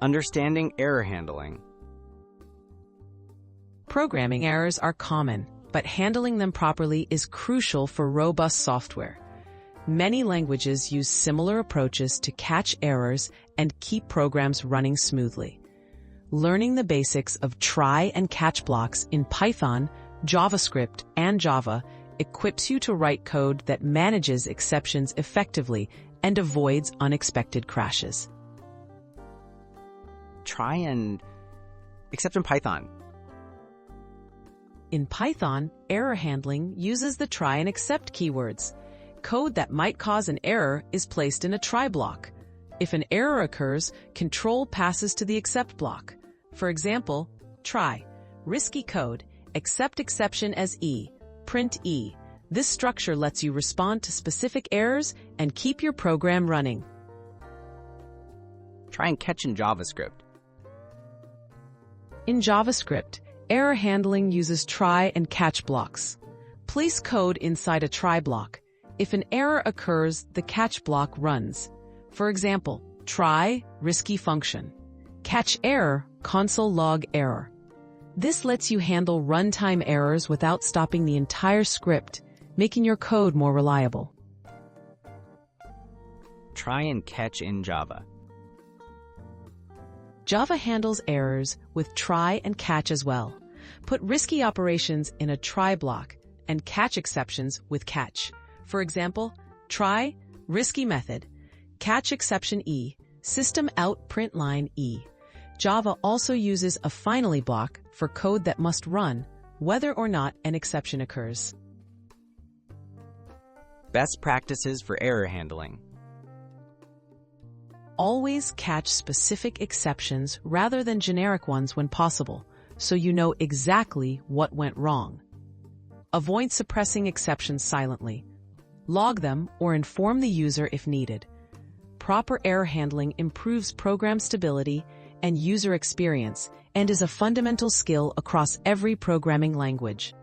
Understanding error handling. Programming errors are common, but handling them properly is crucial for robust software. Many languages use similar approaches to catch errors and keep programs running smoothly. Learning the basics of try and catch blocks in Python, JavaScript, and Java equips you to write code that manages exceptions effectively and avoids unexpected crashes. Try and except in Python. In Python, error handling uses the try and except keywords. Code that might cause an error is placed in a try block. If an error occurs, control passes to the except block. For example, try, risky code, accept exception as E, print E. This structure lets you respond to specific errors and keep your program running. Try and catch in JavaScript. In JavaScript, error handling uses try and catch blocks. Place code inside a try block. If an error occurs, the catch block runs. For example, try, risky function. Catch error, console log error. This lets you handle runtime errors without stopping the entire script, making your code more reliable. Try and catch in Java. Java handles errors with try and catch as well. Put risky operations in a try block and catch exceptions with catch. For example, try, risky method, catch exception E, system out print line E. Java also uses a finally block for code that must run, whether or not an exception occurs. Best practices for error handling. Always catch specific exceptions rather than generic ones when possible, so you know exactly what went wrong. Avoid suppressing exceptions silently. Log them or inform the user if needed. Proper error handling improves program stability and user experience and is a fundamental skill across every programming language.